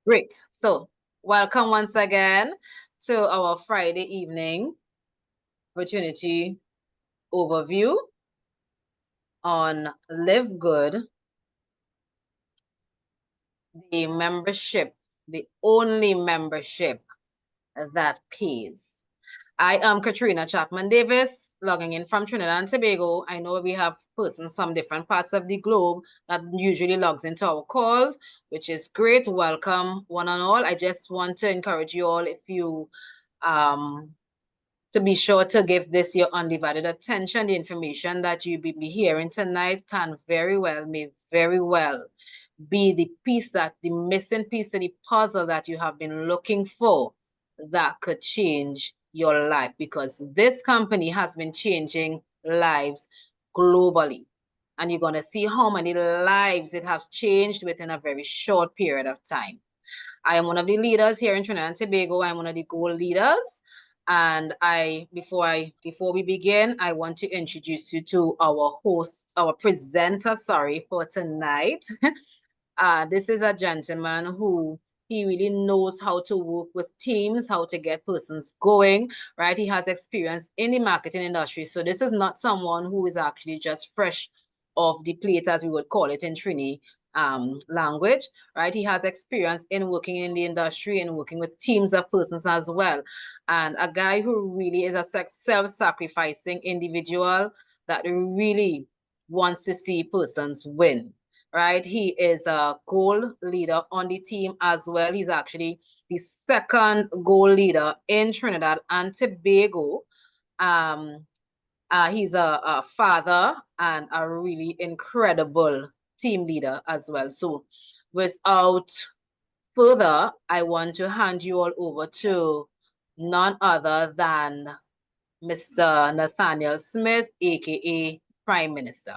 Great. So, welcome once again to our Friday evening opportunity overview on LiveGOOD, the membership, the only membership that pays. I am Katrina Chapman Davis, logging in from Trinidad and Tobago. I know we have persons from different parts of the globe that usually logs into our calls, which is great. Welcome, one and all. I just want to encourage you all, if you to be sure to give this your undivided attention. The information that you be hearing tonight may very well be the missing piece of the puzzle that you have been looking for that could change your life, because this company has been changing lives globally. And you're going to see how many lives it has changed within a very short period of time. I am one of the leaders here in Trinidad and Tobago. I'm one of the gold leaders. And before we begin, I want to introduce you to our presenter, for tonight. This is a gentleman who he really knows how to work with teams, how to get persons going, right? He has experience in the marketing industry. So this is not someone who is actually just fresh off the plate, as we would call it in Trini language, right? He has experience in working in the industry and working with teams of persons as well. And a guy who really is a self-sacrificing individual that really wants to see persons win, right? He is a goal leader on the team as well. He's actually the second goal leader in Trinidad and Tobago. He's a father and a really incredible team leader as well. So without further, I want to hand you all over to none other than Mr. Nathaniel Smith, aka Prime Minister.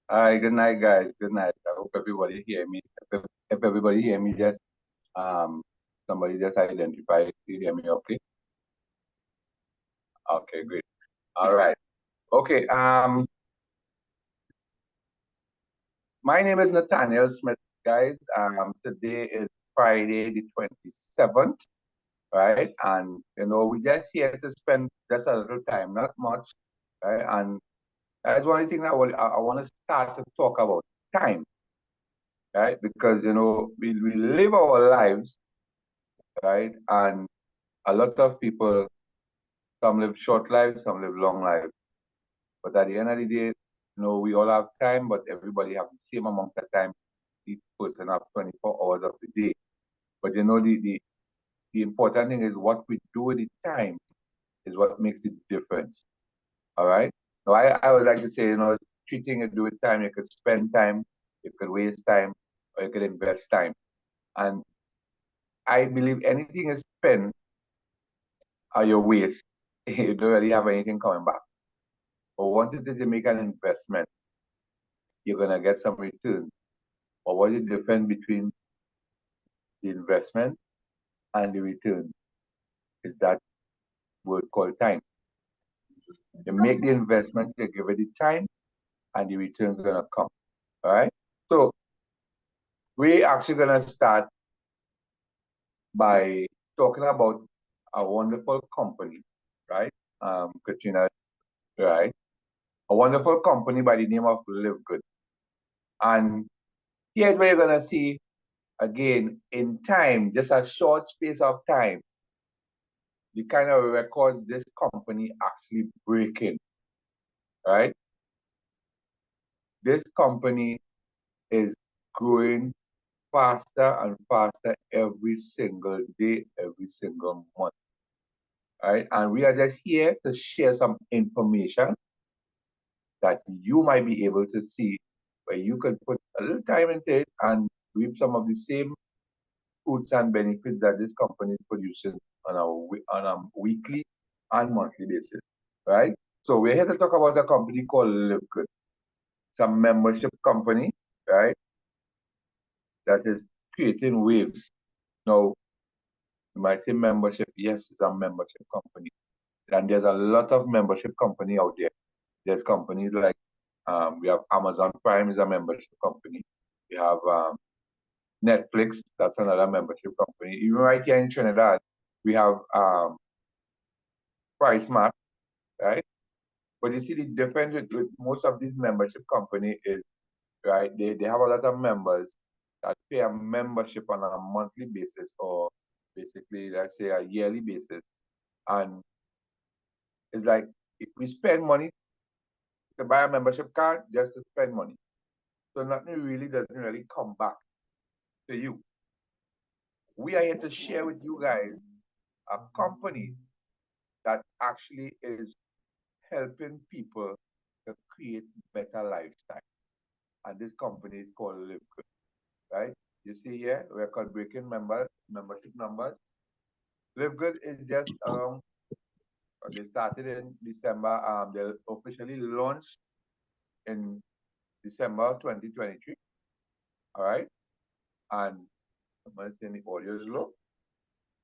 Hi, good night, guys. Good night. I hope everybody hear me. If everybody hear me, just somebody just identify. You hear me, okay? Okay, great. All right. Okay. My name is Nathaniel Smith, guys. Today is Friday the 27th, right? And we just here to spend just a little time, not much, right? And that's one thing I want to start to talk about time, right? Because we live our lives, right? And a lot of people, some live short lives, some live long lives. But at the end of the day, we all have time, but everybody have the same amount of time. Each person have 24 hours of the day. But the important thing is what we do with the time is what makes the difference. All right. So I would like to say, three things you do with time. You could spend time, you could waste time, or you could invest time. And I believe anything you spend or you waste, you don't really have anything coming back. But once it is you make an investment, you're gonna get some return. But what is the difference between the investment and the return is that word called time. You make the investment, you give it the time, and the return's gonna come. All right. So we're actually gonna start by talking about a wonderful company, right? Katrina, right? A wonderful company by the name of LiveGOOD. And here's where you're gonna see again in time, just a short space of time, the kind of records this company actually breaking, right? This company is growing faster and faster every single day, every single month, right? And we are just here to share some information that you might be able to see where you can put a little time into it and reap some of the same fruits and benefits that this company is producing on a weekly and monthly basis, right? So we're here to talk about a company called LiveGOOD. It's a membership company, right? That is creating waves. Now, you might say membership. Yes, it's a membership company. And there's a lot of membership company out there. There's companies like we have Amazon Prime is a membership company. We have Netflix, that's another membership company. Even right here in Trinidad, we have PriceMart, right? But you see the difference with most of these membership company is, right, they have a lot of members that pay a membership on a monthly basis or basically, let's say, a yearly basis. And it's like, if we spend money to buy a membership card just to spend money. So nothing really doesn't really come back to you. We are here to share with you guys a company that actually is helping people to create better lifestyle. And this company is called LiveGOOD, right? You see here, record-breaking membership numbers. LiveGOOD is just they started in December. They officially launched in December 2023. All right, and I'm gonna turn the audio is low.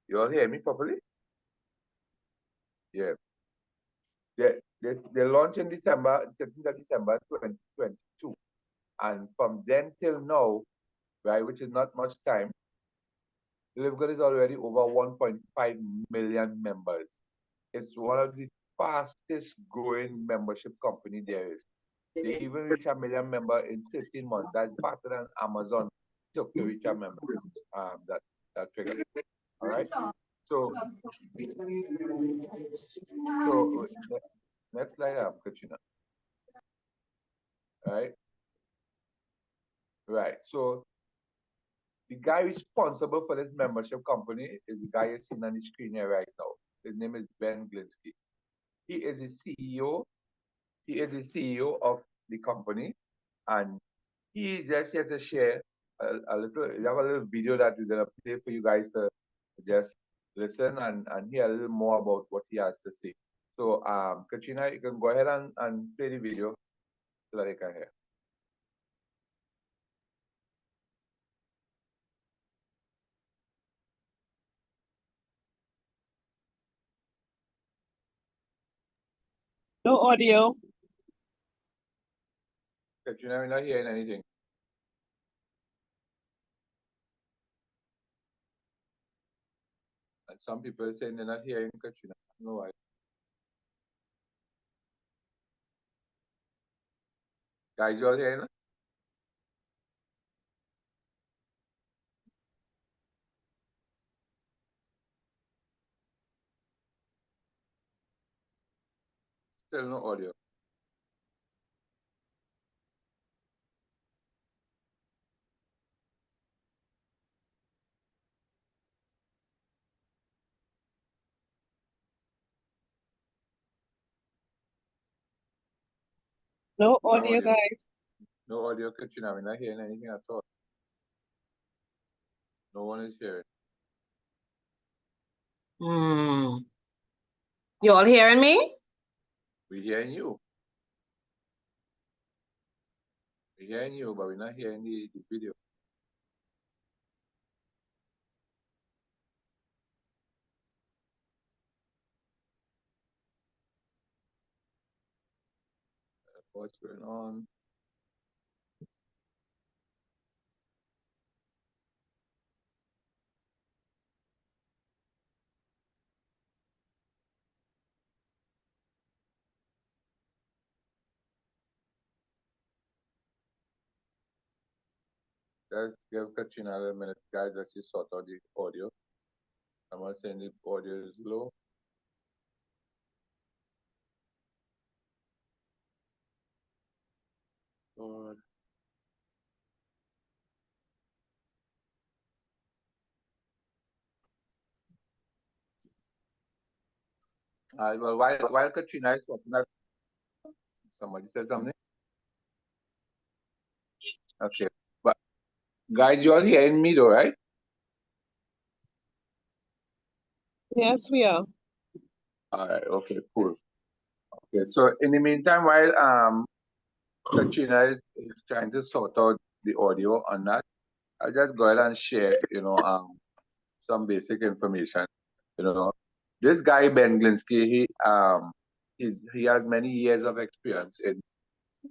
You all hear me properly? Yeah. They launched in December, 13th of December 2022. And from then till now, right, which is not much time, LiveGood is already over 1.5 million members. It's one of the fastest growing membership company there is. They even reach a million member in 13 months. That's faster than Amazon took to reach a member. That figure. All right. So next slide, Katrina. Right. Right. So the guy responsible for this membership company is the guy you're seeing on the screen here right now. His name is Ben Glinsky. He is the CEO. He is the CEO of the company, and he just here to share a little. We have a little video that we're gonna play for you guys to just listen and hear a little more about what he has to say. So, Katrina, you can go ahead and play the video so that they can hear. No audio. Katrina, we're not hearing anything. And some people are saying they're not hearing Katrina. I don't know why. Guys, you all hearing? Still no audio. No audio, guys. No audio, Katrina. We're not hearing anything at all. No one is hearing. You all hearing me? We're hearing you. We're hearing you, but we're not hearing the video. What's going on? Let's give Katrina a minute, guys. Let's just sort out the audio. I'm not saying the audio is low. God. Well, while Katrina is talking, somebody said something. Okay, but guys, you all hearing me though, right? Yes, we are. All right. Okay. Cool. Okay. So in the meantime, while Katrina is trying to sort out the audio on that, I'll just go ahead and share, some basic information. This guy Ben Glinsky, he has many years of experience in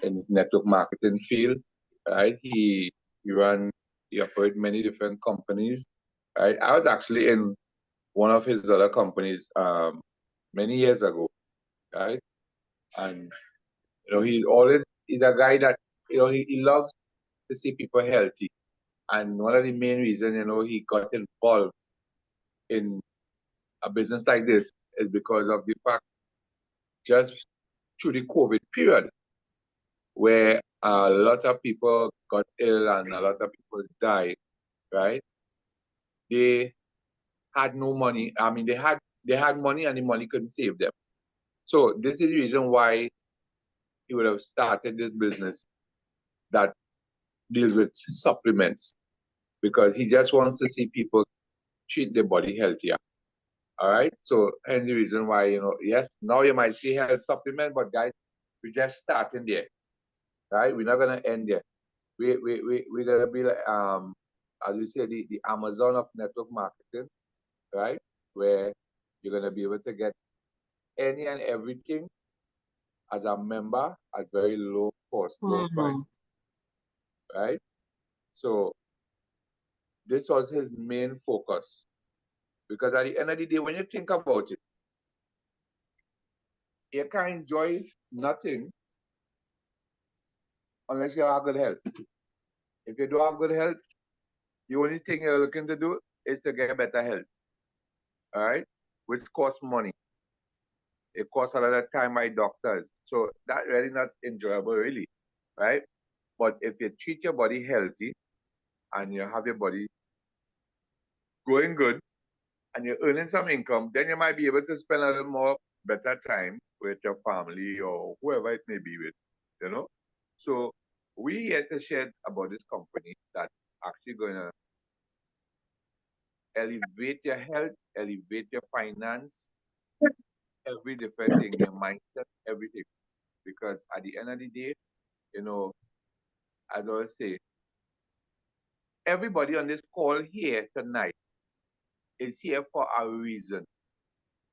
his network marketing field, right? He ran He operates many different companies. Right? I was actually in one of his other companies many years ago, right? And he's a guy that he loves to see people healthy. And one of the main reasons, he got involved in a business like this is because of the fact just through the COVID period where a lot of people got ill and a lot of people died, right? They had no money. I mean, they had money and the money couldn't save them. So this is the reason why he would have started this business that deals with supplements because he just wants to see people treat their body healthier. All right. So hence the reason why, yes, now you might see health supplement, but guys, we're just starting there. Right? We're not gonna end there. We're gonna be like as we say the Amazon of network marketing, right? Where you're gonna be able to get any and everything as a member at very low cost, low price. Right? So this was his main focus. Because at the end of the day, when you think about it, you can't enjoy nothing unless you have good health. If you don't have good health, the only thing you're looking to do is to get better health. All right? Which costs money. It costs a lot of time by doctors. So that's really not enjoyable, really. Right? But if you treat your body healthy and you have your body going good and you're earning some income, then you might be able to spend a little more better time with your family or whoever it may be with. So we here to share about this company that actually going to elevate your health, elevate your finance, every different thing, your mindset, everything. Because at the end of the day, as I always say, everybody on this call here tonight is here for a reason.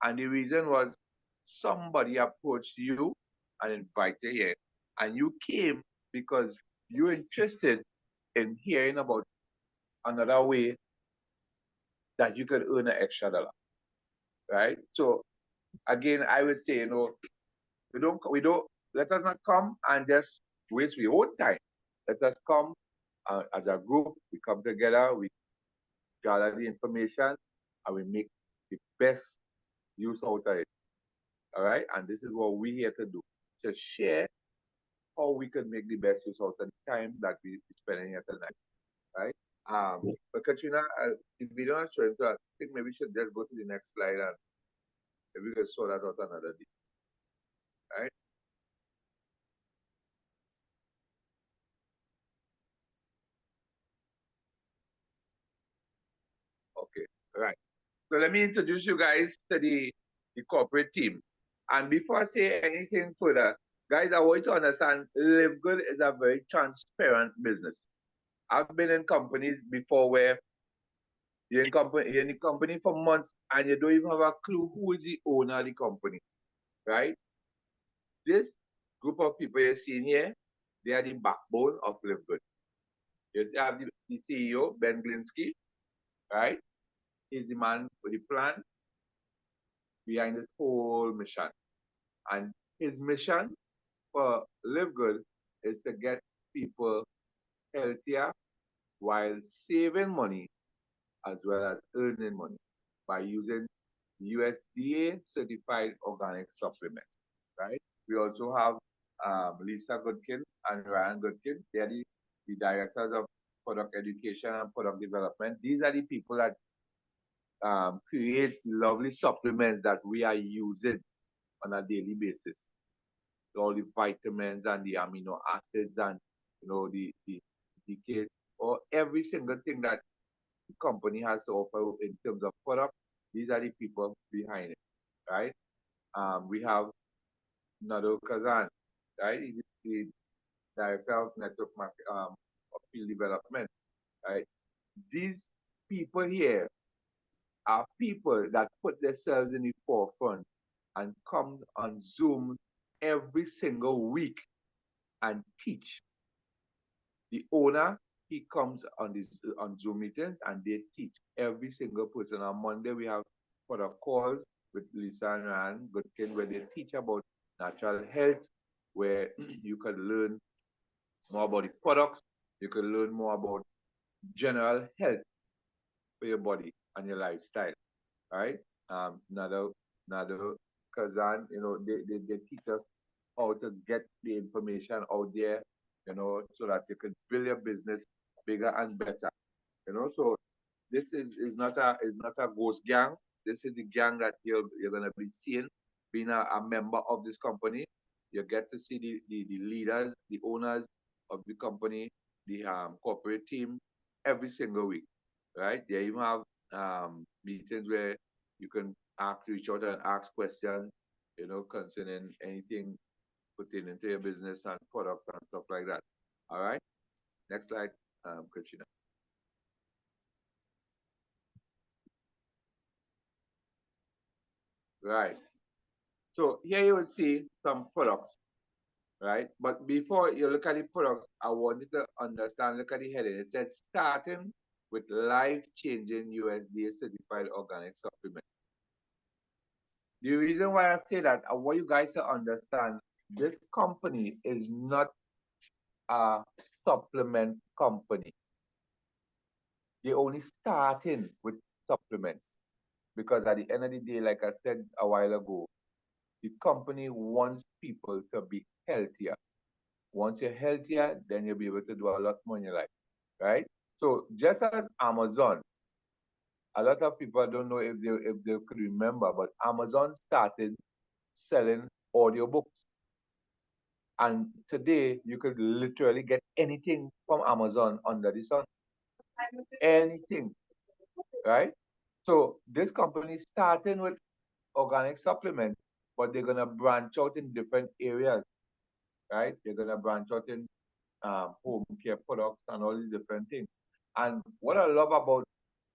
And the reason was somebody approached you and invited you here. And you came because you're interested in hearing about another way that you could earn an extra dollar. Right? So again, I would say, we don't let us not come and just waste our own time. Let us come as a group, we come together, we gather the information, and we make the best use out of it. All right? And this is what we're here to do. To share how we can make the best use out of the time that we spending here tonight. Right? But Katrina, if we don't show it, I think maybe we should just go to the next slide and maybe we can sort that out another day. Right? Okay, right. So let me introduce you guys to the corporate team. And before I say anything further, guys, I want you to understand LiveGOOD is a very transparent business. I've been in companies before where you're in the company for months and you don't even have a clue who is the owner of the company, right? This group of people you're seeing here, they are the backbone of LiveGOOD. You have the CEO, Ben Glinsky, right? He's the man with the plan behind this whole mission. And his mission for LiveGOOD is to get people healthier while saving money as well as earning money by using USDA certified organic supplements, right? We also have Lisa Goodkin and Ryan Goodkin. They are the directors of product education and product development. These are the people that create lovely supplements that we are using on a daily basis. All the vitamins and the amino acids and the decay or every single thing that the company has to offer in terms of product. These are the people behind it, right? We have Nado Kazan, right? He's the director of network market, of field development, right? These people here are people that put themselves in the forefront and come on Zoom every single week and teach the owner he comes on Zoom meetings and they teach every single person. On Monday we have product calls with Lisa and Ryan Goodkin where they teach about natural health, where you can learn more about the products, you can learn more about general health for your body and your lifestyle. Right? Another Kazan, they teach us how to get the information out there, so that you can build your business bigger and better. So this is not a ghost gang. This is the gang that you're gonna be seeing, being a member of this company. You get to see the leaders, the owners of the company, the corporate team every single week, right? They even have meetings where you can reach out and ask questions, concerning anything pertaining to your business and product and stuff like that. All right. Next slide, Katrina. Right. So here you will see some products, right? But before you look at the products, I want you to understand, look at the heading. It says starting with life-changing USDA certified organic supplement. The reason why I say that, I want you guys to understand, this company is not a supplement company. They're only starting with supplements because at the end of the day, like I said a while ago, the company wants people to be healthier. Once you're healthier, then you'll be able to do a lot more in your life, right? So just as Amazon, a lot of people don't know if they could remember, but Amazon started selling audiobooks. And today you could literally get anything from Amazon under the sun. Anything, right? So this company starting with organic supplements, but they're gonna branch out in different areas, right? They're gonna branch out in home care products and all these different things. And what I love about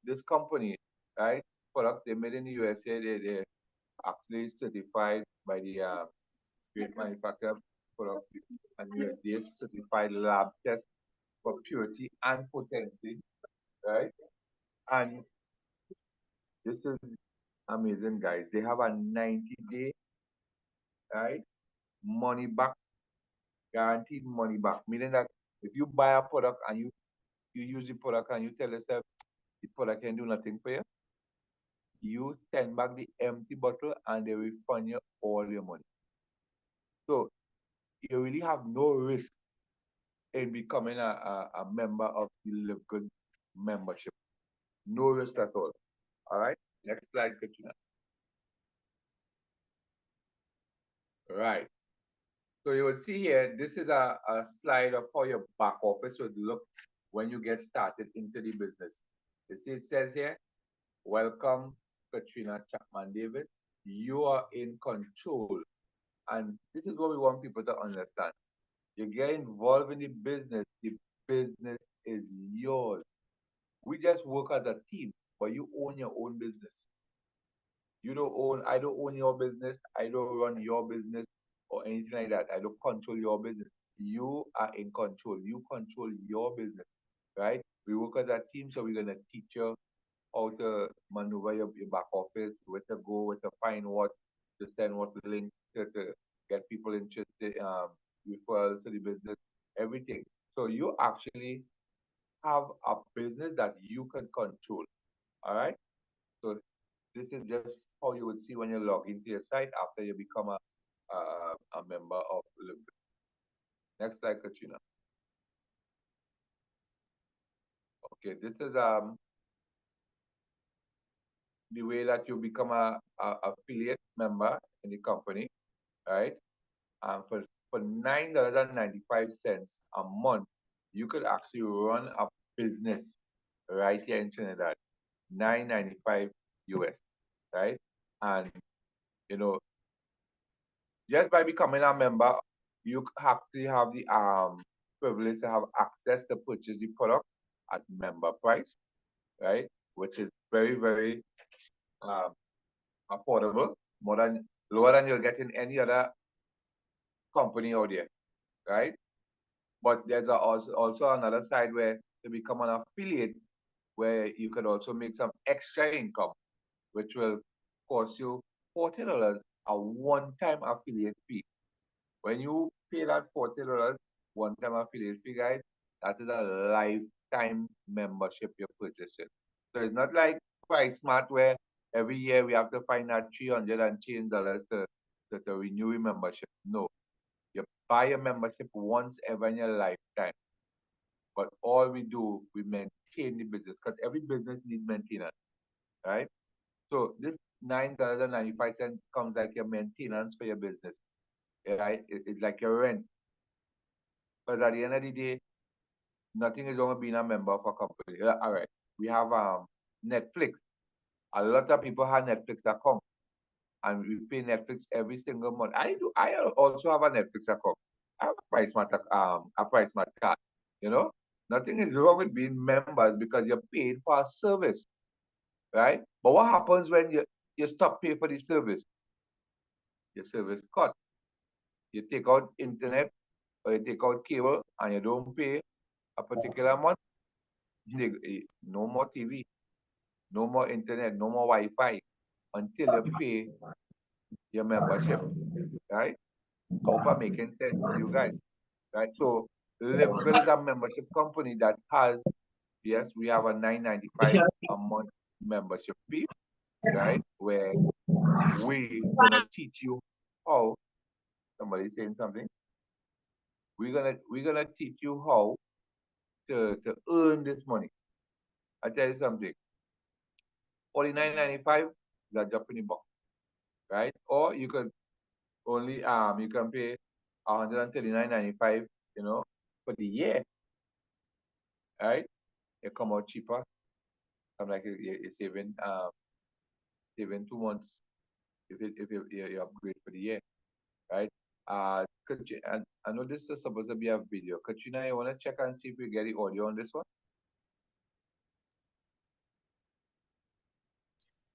this company, right? Products they made in the USA, they actually certified by the Great Manufacturer Product and USDA certified lab test for purity and potency, right? And this is amazing, guys. They have a 90-day, right, money back, guaranteed money back, meaning that if you buy a product and you use the product and you tell yourself the product can do nothing for you, you send back the empty bottle and they refund you all your money. So you really have no risk in becoming a member of the LiveGOOD membership. No risk at all. All right. Next slide, Katrina. Right. So you will see here, this is a slide of how your back office would look when you get started into the business. You see it says here, welcome, Katrina Chapman Davis. You are in control. And this is what we want people to understand. You get involved in the business is yours. We just work as a team, but you own your own business. I don't own your business. I don't run your business or anything like that. I don't control your business. You are in control. You control your business, right? We work as a team, so we're going to teach you how to maneuver your back office, where to go, where to find what, to send what link to get people interested, referrals to the business, everything. So you actually have a business that you can control. All right. So this is just how you would see when you log into your site after you become a member of LiveGOOD. Next slide, Katrina. Okay, this is the way that you become a affiliate member in the company, right? For $9.95 a month, you could actually run a business right here in Trinidad. $9.95 US, right? And you know, just by becoming a member, you actually have the privilege to have access to purchase the product at member price, right? Which is very, very um, affordable, lower than you'll get in any other company out there, right? But there's also another side where to become an affiliate where you could also make some extra income, which will cost you $40, a one-time affiliate fee. When you pay that $40 one-time affiliate fee, guys, that is a lifetime membership you're purchasing. So it's not like PriceSmart where every year we have to find that $300 and change dollars to renew your membership. No, you buy a membership once ever in your lifetime. But all we do, we maintain the business because every business needs maintenance, right? So this $9.95 comes like your maintenance for your business, right? It's like your rent. But at the end of the day, nothing is wrong with being a member of a company. All right, we have Netflix. A lot of people have Netflix account, and we pay Netflix every single month. I do. I also have a Netflix account. I have a PriceSmart card. You know, nothing is wrong with being members because you're paid for a service, right? But what happens when you stop paying for the service? Your service cut. You take out internet or you take out cable and you don't pay a particular month. No more TV, no more internet, no more Wi-Fi until you pay your membership, right? I hope I'm making sense to you guys, right? So LiveGOOD is a membership company that has, yes, we have a $9.95 a month membership fee, right? Where we gonna teach you how. Somebody saying something. We're gonna teach you how to earn this money. I tell you something. $49.95 is a drop in the buck, right? Or you can only you can pay $139.95, for the year, right? It come out cheaper. I'm like you're saving 2 months if you upgrade for the year, right? I know this is supposed to be a video. Katrina, you wanna check and see if we get the audio on this one?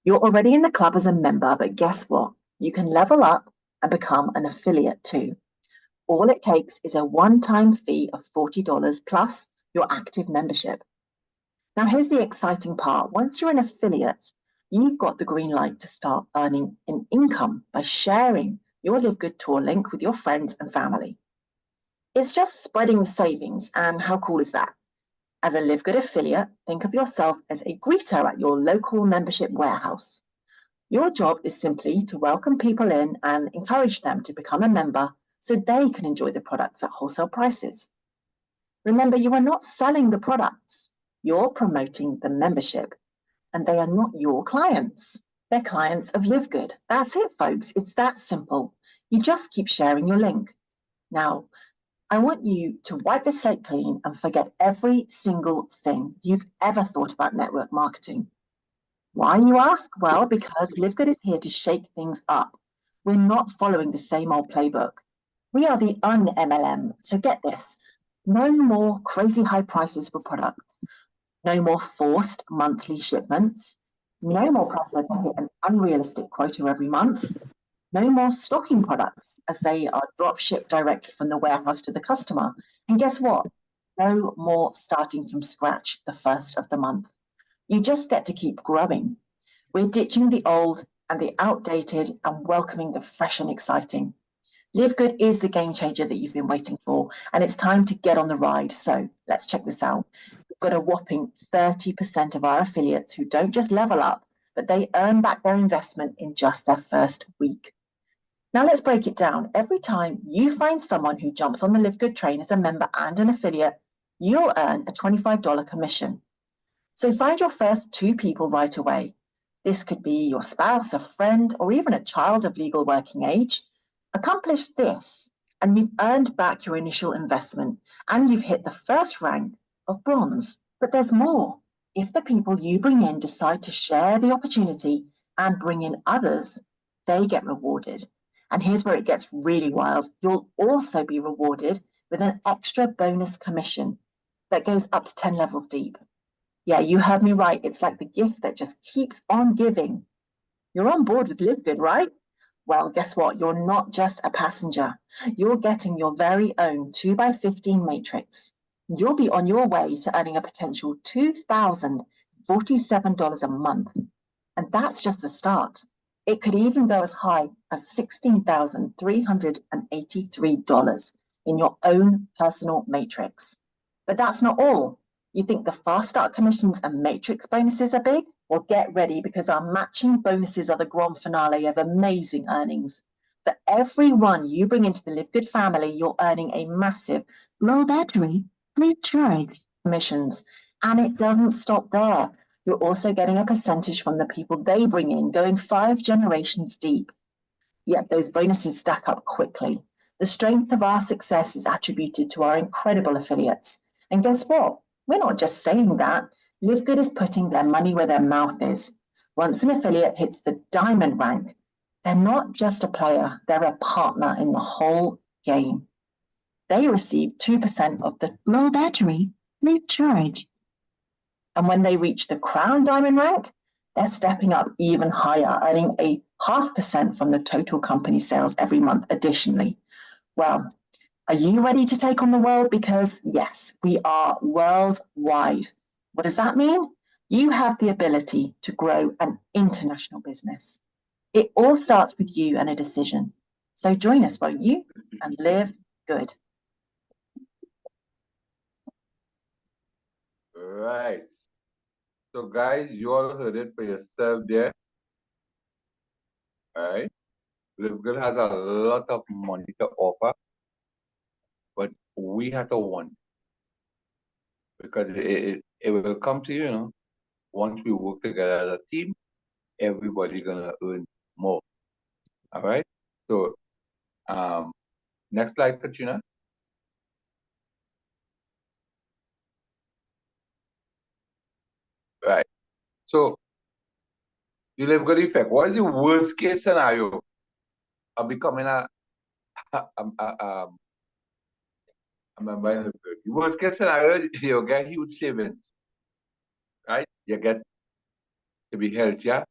You're already in the club as a member, but guess what? You can level up and become an affiliate too. All it takes is a one-time fee of $40 plus your active membership. Now, here's the exciting part. Once you're an affiliate, you've got the green light to start earning an income by sharing your LiveGood tour link with your friends and family. It's just spreading the savings, and how cool is that? As a LiveGood affiliate, think of yourself as a greeter at your local membership warehouse. Your job is simply to welcome people in and encourage them to become a member so they can enjoy the products at wholesale prices. Remember, you are not selling the products. You're promoting the membership, and they are not your clients. They're clients of LiveGood. That's it, folks. It's that simple. You just keep sharing your link. Now, I want you to wipe the slate clean and forget every single thing you've ever thought about network marketing. Why, you ask? Well, because LiveGood is here to shake things up. We're not following the same old playbook. We are the un-MLM. So get this. No more crazy high prices for products. No more forced monthly shipments. No more pressure to hit an unrealistic quota every month. No more stocking products as they are drop shipped directly from the warehouse to the customer. And guess what? No more starting from scratch the first of the month. You just get to keep growing. We're ditching the old and the outdated and welcoming the fresh and exciting. LiveGood is the game changer that you've been waiting for, and it's time to get on the ride. So let's check this out. We've got a whopping 30% of our affiliates who don't just level up, but they earn back their investment in just their first week. Now let's break it down. Every time you find someone who jumps on the LiveGood train as a member and an affiliate, you'll earn a $25 commission. So find your first 2 people right away. This could be your spouse, a friend, or even a child of legal working age. Accomplish this, and you've earned back your initial investment, and you've hit the first rank of bronze. But there's more. If the people you bring in decide to share the opportunity and bring in others, they get rewarded. And here's where it gets really wild. You'll also be rewarded with an extra bonus commission that goes up to 10 levels deep. Yeah, you heard me right. It's like the gift that just keeps on giving. You're on board with LiveGood, right? Well, guess what? You're not just a passenger. You're getting your very own 2x15 matrix. you'll be on your way to earning a potential $2,047 a month. And that's just the start. It could even go as high as $16,383 in your own personal matrix. But that's not all. You think the fast start commissions and matrix bonuses are big? Well, get ready, because our matching bonuses are the grand finale of amazing earnings. For every one you bring into the LiveGOOD family, you're earning a massive low battery, please charge commissions. And it doesn't stop there. You're also getting a percentage from the people they bring in, going 5 generations deep. Yet those bonuses stack up quickly. The strength of our success is attributed to our incredible affiliates. And guess what? We're not just saying that. LiveGOOD is putting their money where their mouth is. Once an affiliate hits the diamond rank, they're not just a player, they're a partner in the whole game. They receive 2% of the low battery, please charge. And when they reach the crown diamond rank, they're stepping up even higher, earning a 0.5% from the total company sales every month additionally. Well, are you ready to take on the world? Because yes, we are worldwide. What does that mean? You have the ability to grow an international business. It all starts with you and a decision. So join us, won't you? And live good. Right. So guys, you all heard it for yourself there. All right. LiveGOOD has a lot of money to offer, but we have to want, because it will come to you, once we work together as a team, everybody gonna earn more. All right. So next slide, Katrina. Right. So the LiveGOOD effect. What is the worst case scenario of becoming a member in LiveGOOD? The worst case scenario, you get huge savings, right? You get to be healthier,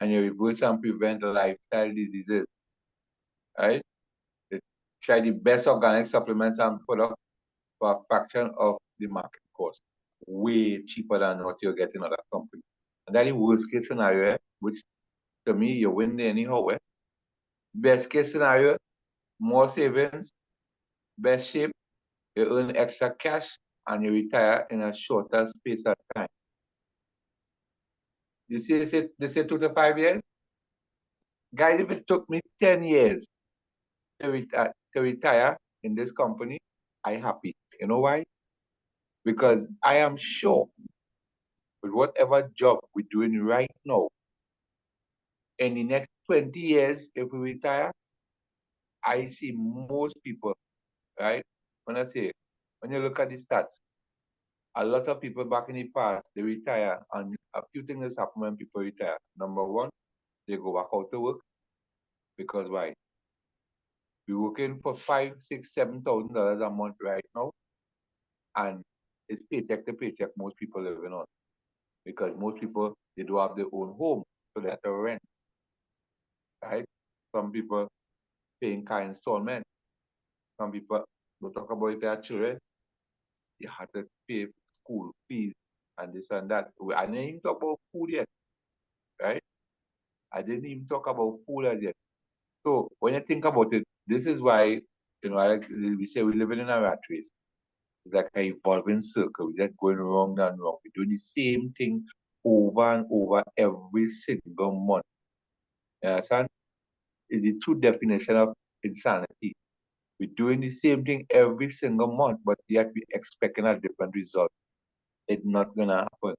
and you reverse and prevent lifestyle diseases, right? They try the best organic supplements and products for a fraction of the market cost, way cheaper than what you're getting other companies. And that's the worst case scenario, which to me, you win anyhow. Best case scenario, more savings, best shape, you earn extra cash, and you retire in a shorter space of time. You see, they say 2 to 5 years? Guys, if it took me 10 years to retire in this company, I'm happy. You know why? Because I am sure with whatever job we're doing right now, in the next 20 years, if we retire, I see most people, right? When you look at the stats, a lot of people back in the past, they retire, and a few things happen when people retire. Number one, they go back out to work, because why? We're working for $5,000, $6,000, $7,000 a month right now, and it's paycheck to paycheck most people living on, because most people, they do have their own home, so they have to rent, right? Some people paying car installment. Some people, don't talk about if they have children, you have to pay school fees and this and that. I didn't even talk about food yet, right? I didn't even talk about food as yet. So when you think about it, this is why, we say we're living in a rat race. It's like an evolving circle. We're just going wrong and wrong. We're doing the same thing over and over every single month. You understand? It's the true definition of insanity. We're doing the same thing every single month, but yet we're expecting a different result. It's not going to happen.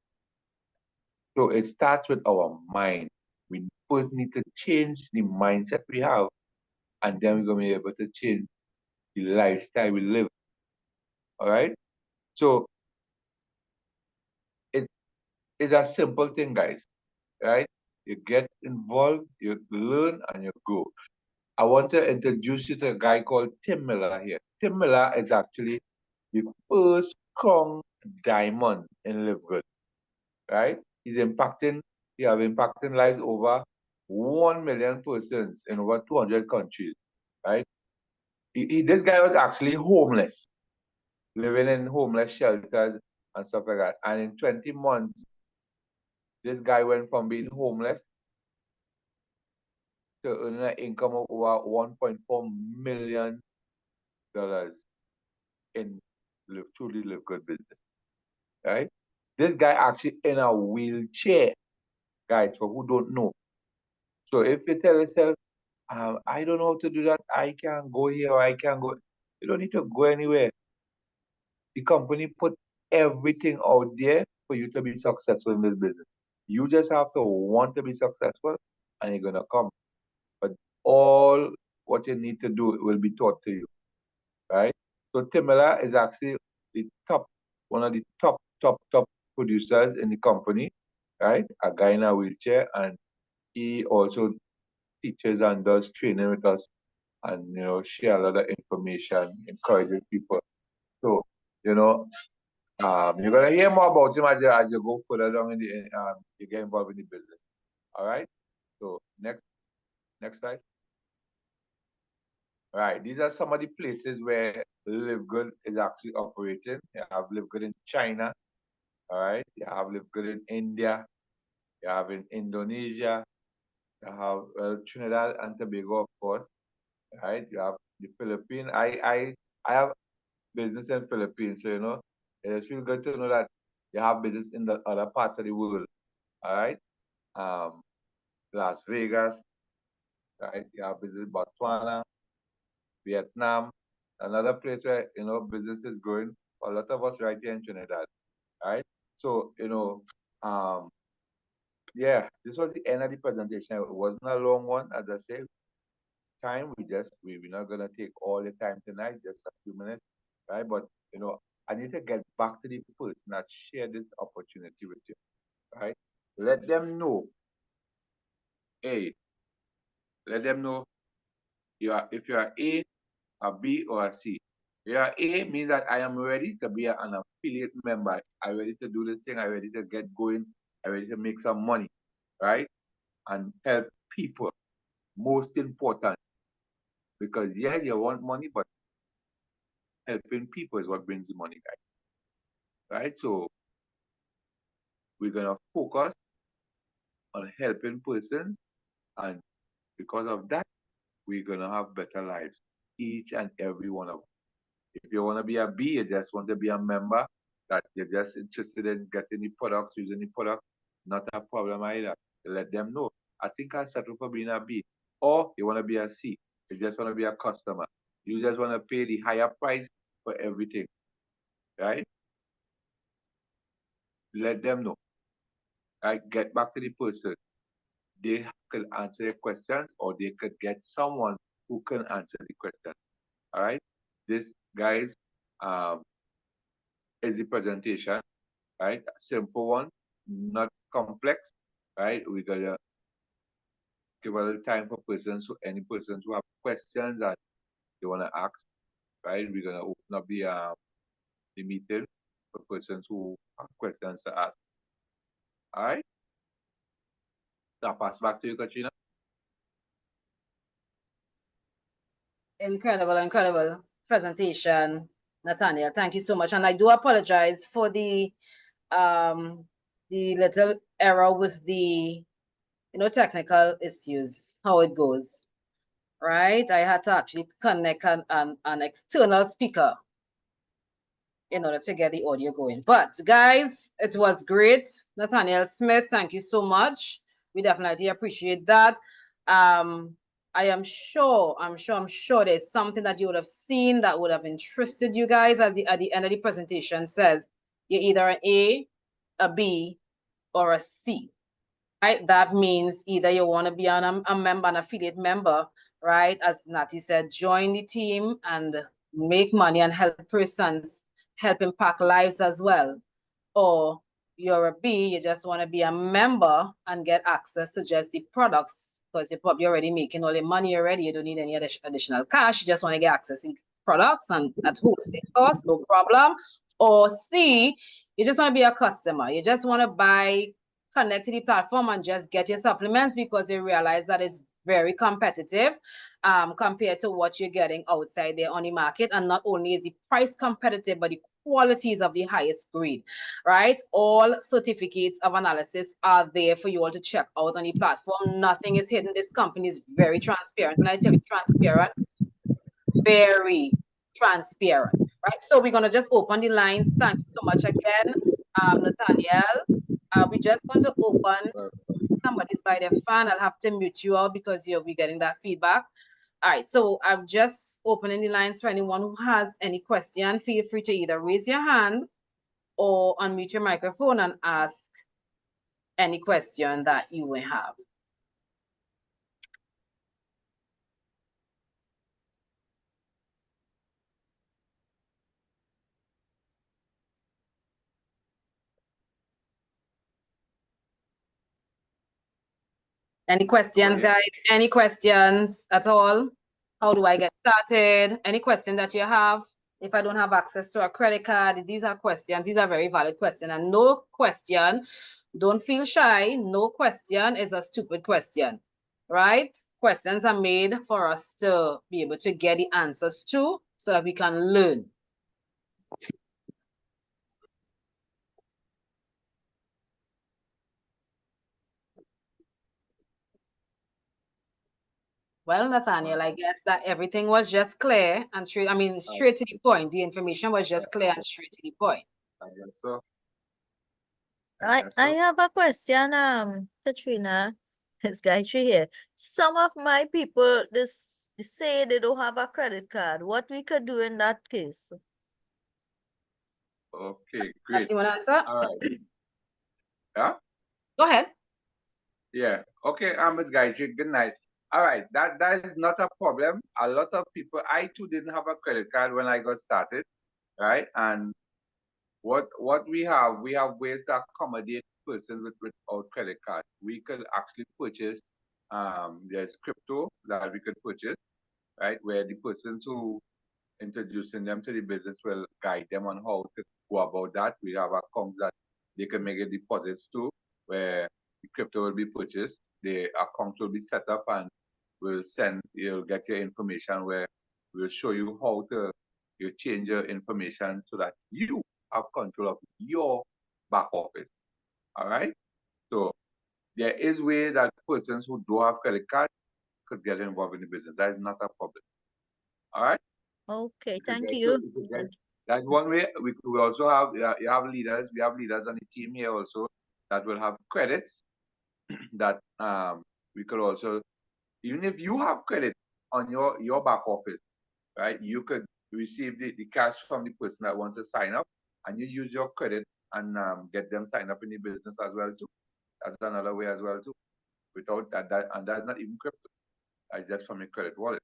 So it starts with our mind. We first need to change the mindset we have, and then we're going to be able to change the lifestyle we live. All right? So it's a simple thing, guys. Right? You get involved, you learn, and you grow. I want to introduce you to a guy called Tim Miller here. Tim Miller is actually the first crown diamond in LiveGOOD. Right? He have impacting lives over 1 million persons in over 200 countries. Right? This guy was actually homeless. living in homeless shelters and stuff like that. And in 20 months, this guy went from being homeless to earning an income of over $1.4 million in truly LiveGOOD business, right? This guy actually in a wheelchair, guys, for who don't know. So if you tell yourself, I don't know how to do that, I can't go here, or I can't go, you don't need to go anywhere. The company put everything out there for you to be successful in this business. You just have to want to be successful and you're gonna come. But all what you need to do will be taught to you, right? So Timela is actually one of the top producers in the company, right? A guy in a wheelchair, and he also teaches and does training with us, and share a lot of information, encouraging people. So you're gonna hear more about him as you go further along in the you get involved in the business. All right. So next slide. All right. These are some of the places where LiveGOOD is actually operating. You have LiveGOOD in China. All right. You have LiveGOOD in India. You have in Indonesia. You have Trinidad and Tobago, of course. All right. You have the Philippines. I have business in Philippines, so it just feels good to know that you have business in the other parts of the world. All right. Las Vegas, right? You have business in Botswana, Vietnam, another place where business is growing. A lot of us right here in Trinidad, right? So yeah, this was the end of the presentation. It wasn't a long one, as I said. We're not gonna take all the time tonight, just a few minutes, right? But I need to get back to the person that share this opportunity with you, right? Let them know. Hey, let them know if you are a B, or a C. Yeah, A means that I am ready to be an affiliate member. I'm ready to do this thing. I'm ready to get going. I'm ready to make some money, right? And help people. Most important. Because yeah, you want money, but helping people is what brings the money, guys. Right? So we're gonna focus on helping persons, and because of that, we're gonna have better lives. Each and every one of us. If you want to be a B, you just want to be a member, that you're just interested in getting the products, using the product, not a problem either. Let them know. I think I'll settle for being a B. Or you want to be a C. You just want to be a customer. You just want to pay the higher price for everything. Right? Let them know. Right? Get back to the person. They could answer your questions, or they could get someone who can answer the question. All right? This, guys, is the presentation, right? A simple one, not complex, right? We're gonna give a little time for any persons who have questions that they wanna ask, right? We're gonna open up the meeting for persons who have questions to ask. All right? So I'll pass back to you, Katrina. Incredible presentation, Nathaniel. Thank you so much. And I do apologize for the little error with the technical issues, how it goes. Right? I had to actually connect an external speaker in order to get the audio going. But guys, it was great. Nathaniel Smith, thank you so much. We definitely appreciate that. I'm sure there's something that you would have seen that would have interested you guys. At the end of the presentation says, you're either an A, a B, or a C. Right? That means either you want to be a member, an affiliate member, right? As Natty said, join the team and make money and help persons, help impact lives as well. Or you're a B, you just want to be a member and get access to just the products, because you're probably already making all the money already. You don't need any additional cash. You just want to get access to products and at wholesale cost, no problem. Or C, you just want to be a customer. You just want to connect to the platform and just get your supplements because you realize that it's very competitive. compared to what you're getting outside there on the market. And not only is the price competitive, but the quality is of the highest grade, right? All certificates of analysis are there for you all to check out on the platform. Nothing is hidden. This company is very transparent. When I tell you transparent, very transparent, right? So we're going to just open the lines. Thank you so much again, Nathaniel. We're just going to open. Somebody's by their fan. I'll have to mute you all because you'll be getting that feedback. All right, so I'm just opening the lines for anyone who has any question. Feel free to either raise your hand or unmute your microphone and ask any question that you may have. Any questions, guys? Any questions at all? How do I get started? Any question that you have? If I don't have access to a credit card, these are questions. These are very valid questions. And no question, don't feel shy. No question is a stupid question, right? Questions are made for us to be able to get the answers to so that we can learn. Well, Nathaniel, I guess that everything was just clear and straight. I mean, straight to the point. The information was just clear and straight to the point. I guess so. I have a question, Katrina. It's Gayatri here. Some of my people say they don't have a credit card. What we could do in that case? Okay, great. You want to answer? All right. Yeah? Go ahead. Yeah. Okay, Ms. Gayatri, good night. All right, that is not a problem. A lot of people, I too didn't have a credit card when I got started, right? And what we have ways to accommodate persons without credit card. We could actually purchase, there's crypto that we could purchase, right? Where the persons who introducing them to the business will guide them on how to go about that. We have accounts that they can make a deposits to, where the crypto will be purchased, the account will be set up, and you'll get your information where we'll show you how to change your information so that you have control of your back office. All right. So there is way that persons who do have credit cards could get involved in the business. That is not a problem. All right. Okay, thank you. That's one way. We also have you have leaders. We have leaders on the team here also that will have credits that we could also, even if you have credit on your back office, right? You could receive the cash from the person that wants to sign up, and you use your credit and get them signed up in the business as well too. That's another way as well too. Without that, and that's not even crypto. That's just from your credit wallet.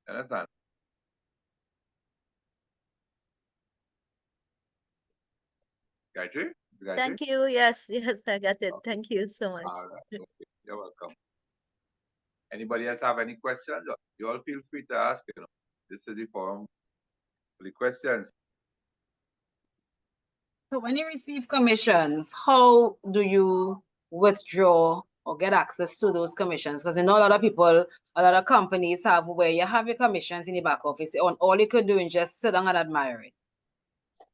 You understand? Gayatri? Thank you. Yes, I got it. Thank you so much. All right. Okay. You're welcome. Anybody else have any questions? You all feel free to ask. This is the forum for the questions. So when you receive commissions, how do you withdraw or get access to those commissions? Because I know a lot of people, a lot of companies have where you have your commissions in the back office, and all you could do is just sit down and admire it.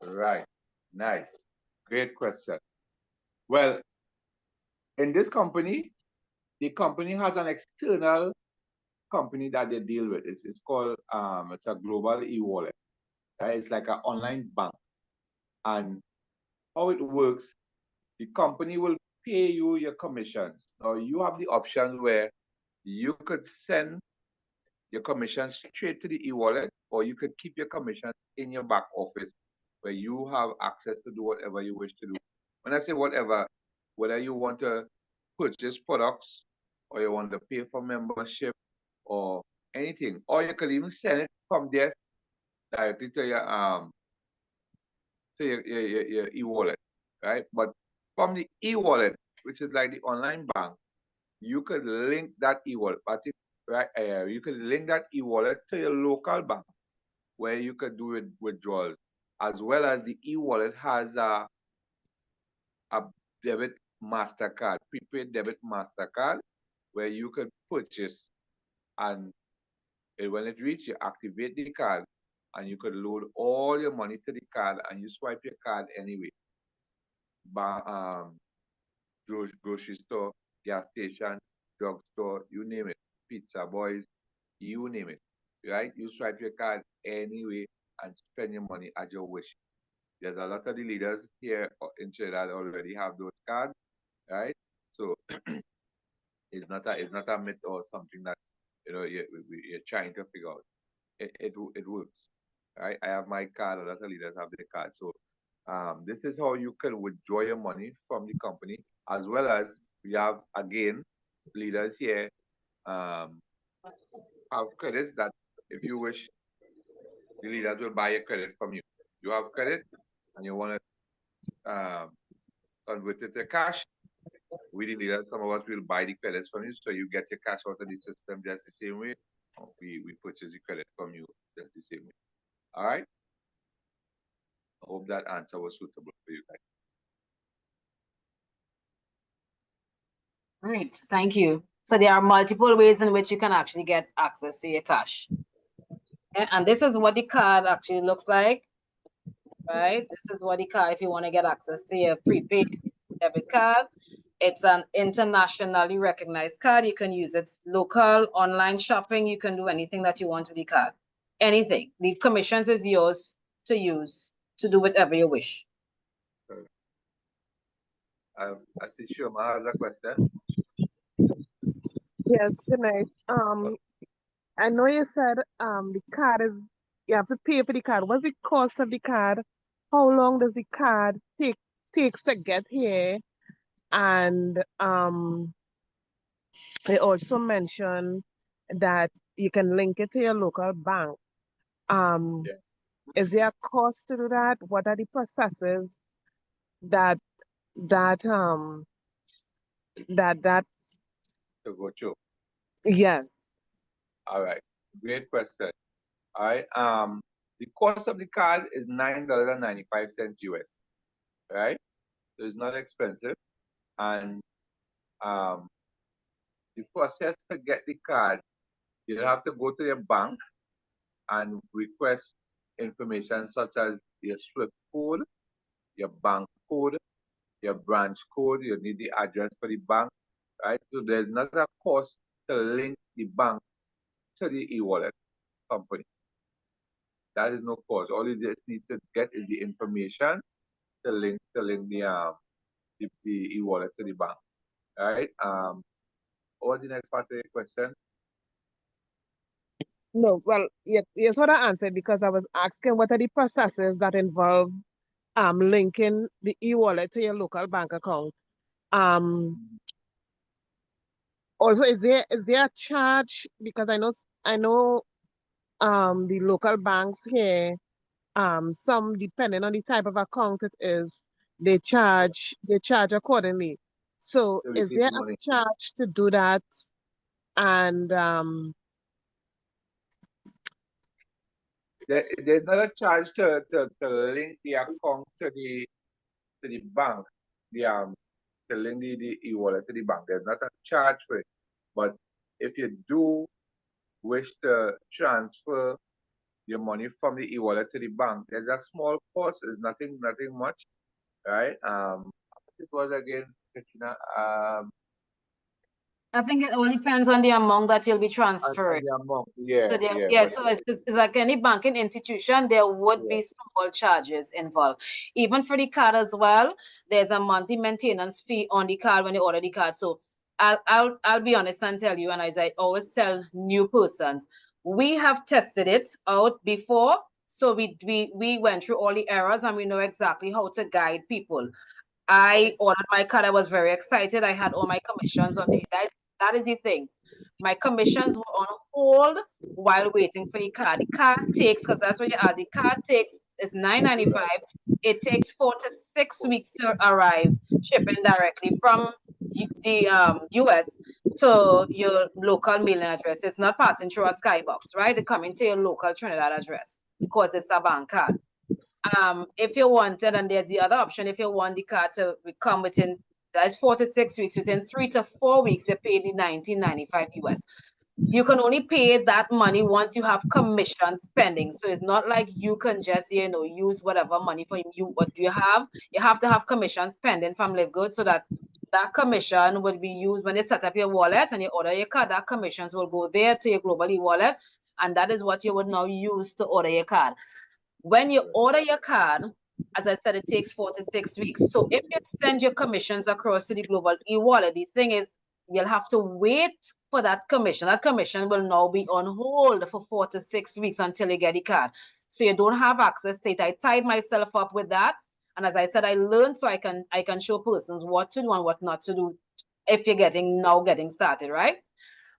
Right. Nice. Great question. Well, in this company, the company has an external company that they deal with. It's called, it's a global e-wallet. Right? It's like an online bank. And how it works, the company will pay you your commissions. Now you have the option where you could send your commissions straight to the e-wallet, or you could keep your commissions in your back office where you have access to do whatever you wish to do. When I say whatever, whether you want to purchase products or you want to pay for membership or anything, or you could even send it from there directly to your e-wallet, right? But from the e-wallet, which is like the online bank, you could link that e-wallet, right? You could link that e-wallet to your local bank where you could do withdrawals, as well as the e-wallet has a debit MasterCard, prepaid debit MasterCard, where you could purchase and when it reaches, you activate the card, and you could load all your money to the card, and you swipe your card anyway. Grocery store, gas station, drugstore, you name it, pizza boys, you name it, right? You swipe your card anyway and spend your money at your wish. There's a lot of the leaders here in Trinidad already have those cards, right? So it's not a myth or something that you're trying to figure out. It works, right? I have my card, a lot of leaders have their card. So this is how you can withdraw your money from the company, as well as we have again leaders here have credits that if you wish, the leaders will buy a credit from you. You have credit and you want to convert it to cash. We the leaders, some of us will buy the credits from you, so you get your cash out of the system just the same way. We purchase the credit from you just the same way. All right. I hope that answer was suitable for you guys. Great, thank you. So there are multiple ways in which you can actually get access to your cash. And this is what the card actually looks like, right? This is what the card, if you want to get access to your prepaid debit card. It's an internationally recognized card. You can use it local, online shopping. You can do anything that you want with the card. Anything. The commissions is yours to use to do whatever you wish. I see Shoma has a question. Yes, good night. I know you said the card is, you have to pay for the card. What's the cost of the card? How long does the card takes to get here? And they also mentioned that you can link it to your local bank. Yeah. Is there a cost to do that? What are the processes that To go through. yes. All right. Great question. All right. The cost of the card is $9.95 US. Right? So it's not expensive. And the process to get the card, you have to go to your bank and request information such as your SWIFT code, your bank code, your branch code. You need the address for the bank, right? So there's not a cost to link the bank to the e-wallet company. That is no cost. All you just need to get is the information to link the e-wallet to the bank, right? What was the next part of your question? No, well, you sort of answered because I was asking what are the processes that involve linking the e-wallet to your local bank account. Also, is there a charge? Because I know the local banks here, some depending on the type of account it is, they charge accordingly. So To is receive there the money. a charge to do that? And There's not a charge to link the account to the bank, to link the e-wallet to the bank. There's not a charge for it. But if you do wish to transfer your money from the e-wallet to the bank, there's a small cost. It's nothing much, right? It was again, Katrina. I think it all depends on the amount that you'll be transferring. The amount, yeah, So yeah. yeah, But so it's like any banking institution, there would be small charges involved. Even for the card as well, there's a monthly maintenance fee on the card when you order the card. So I'll be honest and tell you, and as I always tell new persons, we have tested it out before. So we went through all the errors and we know exactly how to guide people. I ordered my card. I was very excited. I had all my commissions on the that is the thing. My commissions were on hold while waiting for the card. The card takes, because that's what you ask, the card takes is $9.95. It takes 4 to 6 weeks to arrive, shipping directly from the US to your local mailing address. It's not passing through a skybox, right? It's coming to your local Trinidad address because it's a bank card. If you wanted, and there's the other option, if you want the card to come within, that's 4 to 6 weeks, within 3 to 4 weeks, you pay the $19.95 US. you can only pay that money once you have commission spending. So it's not like you can just, use whatever money for you. What you have to have commission spending from LiveGood so that commission will be used when they set up your wallet and you order your card. That commissions will go there to your global e-wallet, and that is what you would now use to order your card. When you order your card, as I said, it takes 4 to 6 weeks. So if you send your commissions across to the global e-wallet, the thing is, you'll have to wait for that commission. That commission will now be on hold for 4 to 6 weeks until you get the card. So you don't have access to it. I tied myself up with that. And as I said, I learned so I can show persons what to do and what not to do if you're getting started, right?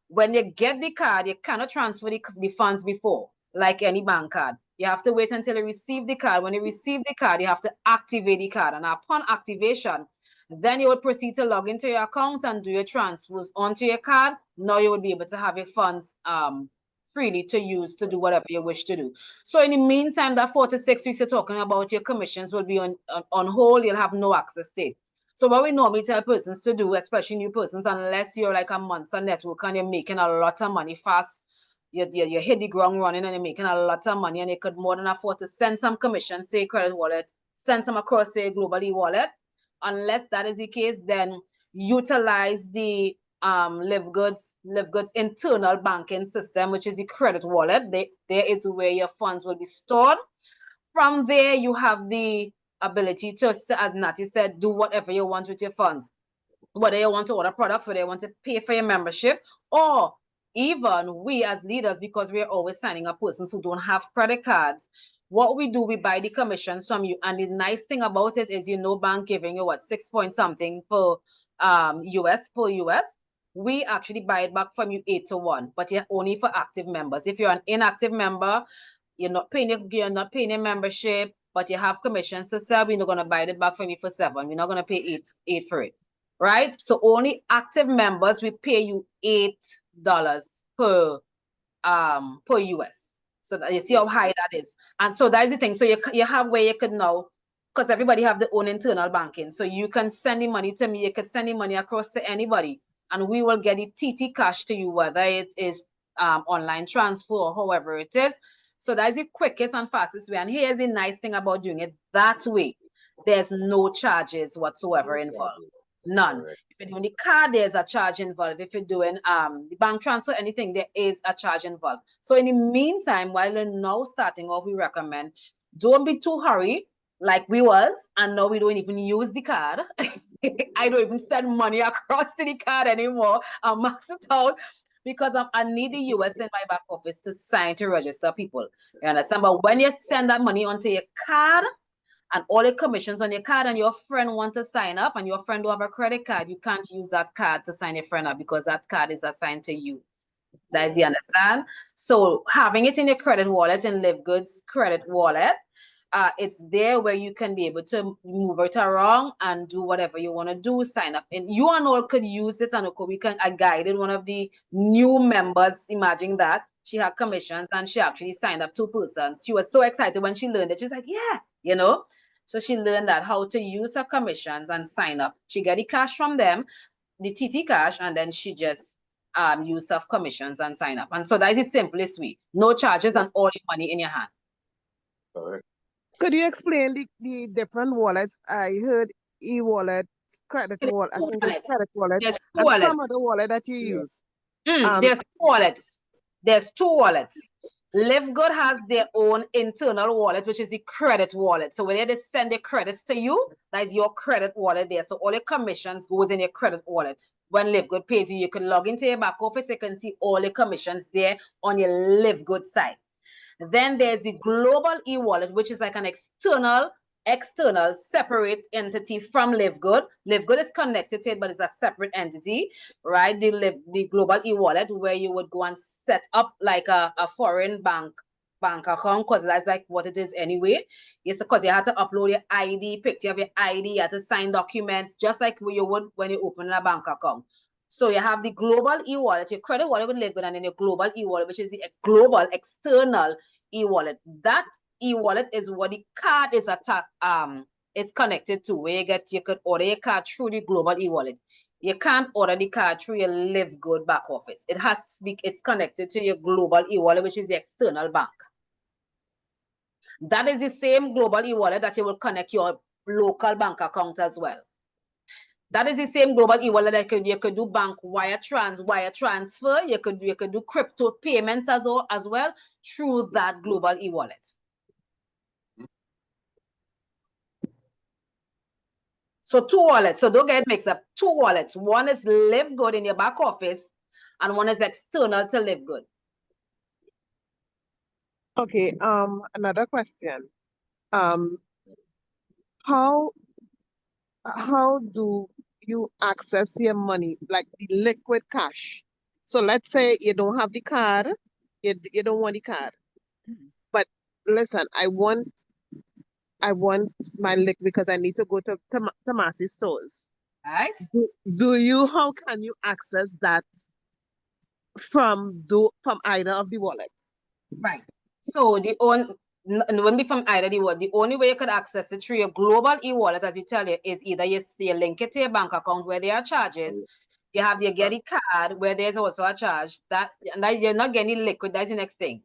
When you get the card, you cannot transfer the funds before, like any bank card. You have to wait until you receive the card. When you receive the card, you have to activate the card. And upon activation, then you would proceed to log into your account and do your transfers onto your card. Now you would be able to have your funds freely to use to do whatever you wish to do. So in the meantime, that 4 to 6 weeks you're talking about, your commissions will be on hold. You'll have no access to it. So what we normally tell persons to do, especially new persons, unless you're like a monster network and you're making a lot of money fast, you hit the ground running and you're making a lot of money and you could more than afford to send some commissions to your credit wallet, send some across to your global e-wallet. Unless that is the case, then utilize the LiveGood's internal banking system, which is the credit wallet. There is where your funds will be stored. From there, you have the ability to, as Natty said, do whatever you want with your funds. Whether you want to order products, whether you want to pay for your membership, or even we as leaders, because we're always signing up persons who don't have credit cards, what we do, we buy the commissions from you. And the nice thing about it is, bank giving you 6 point something for US per US. We actually buy it back from you 8 to 1, but you're only for active members. If you're an inactive member, you're not paying your membership, but you have commissions to sell, we're not going to buy it back from you for 7. We're not going to pay 8 for it. Right? So only active members, we pay you $8 per US. So that you see how high that is. And so that is the thing. So you have where you could now, because everybody have their own internal banking. So you can send the money to me, you could send the money across to anybody, and we will get the TT cash to you, whether it is online transfer or however it is. So that is the quickest and fastest way. And here's the nice thing about doing it that way. There's no charges whatsoever involved. None. If you're doing the card, there's a charge involved. If you're doing the bank transfer, anything, there is a charge involved. So in the meantime, while you're now starting off, we recommend don't be too hurried like we was, and now we don't even use the card. I don't even send money across to the card anymore. I max it out because I need the US in my back office to sign to register people. You understand? But when you send that money onto your card, and all the commissions on your card, and your friend wants to sign up, and your friend don't have a credit card, you can't use that card to sign your friend up because that card is assigned to you. Does you understand? So having it in your credit wallet, in LiveGood's credit wallet, it's there where you can be able to move it around and do whatever you want to do, sign up. And you and all could use it, and I guided one of the new members, imagine that. She had commissions and she actually signed up 2 persons. She was so excited when she learned it. She was like, yeah, So she learned that how to use her commissions and sign up. She get the cash from them, the TT cash, and then she just use her commissions and sign up. And so that is the simplest way. No charges and all your money in your hand. Correct. Could you explain the different wallets? I heard e-wallet, credit wallet, I think it's credit wallet, There's 2 and wallets. some other wallet that you use. There's 2 wallets. There's 2 wallets. LiveGood has their own internal wallet, which is the credit wallet. So when they send the credits to you, that is your credit wallet there. So all your commissions goes in your credit wallet. When LiveGood pays you, you can log into your back office. You can see all your commissions there on your LiveGood side. Then there's the global e-wallet, which is like an external separate entity from LiveGood. LiveGood is connected to it, but it's a separate entity, right? The global e-wallet, where you would go and set up like a foreign bank account, because that's like what it is anyway. Yes, because you have to upload your ID, picture of your ID, you have to sign documents, just like you would when you open a bank account. So you have the global e-wallet, your credit wallet with LiveGood, and then your global e-wallet, which is the global external e-wallet. That e-wallet is what the card is connected to, where you could order your card through the global e-wallet. You can't order the card through your LiveGOOD back office. It has to be, it's connected to your global e-wallet, which is the external bank. That is the same global e-wallet that you will connect your local bank account as well. That is the same global e-wallet that you could do bank wire transfer. You could do crypto payments as well through that global e-wallet. So 2 wallets. So don't get mixed up. 2 wallets. One is LiveGOOD in your back office, and one is external to LiveGOOD. Okay. Another question. How do you access your money, like the liquid cash? So let's say you don't have the card, you don't want the card. But listen, I want my liquid because I need to go to Massey stores. Right? How can you access that from either of the wallets? Right. So it wouldn't be from either the wallet. The only way you could access it through your global e-wallet, as you tell you, is either you link it to your bank account where there are charges. You have your Getty card where there's also a charge. That you're not getting liquid. That's the next thing.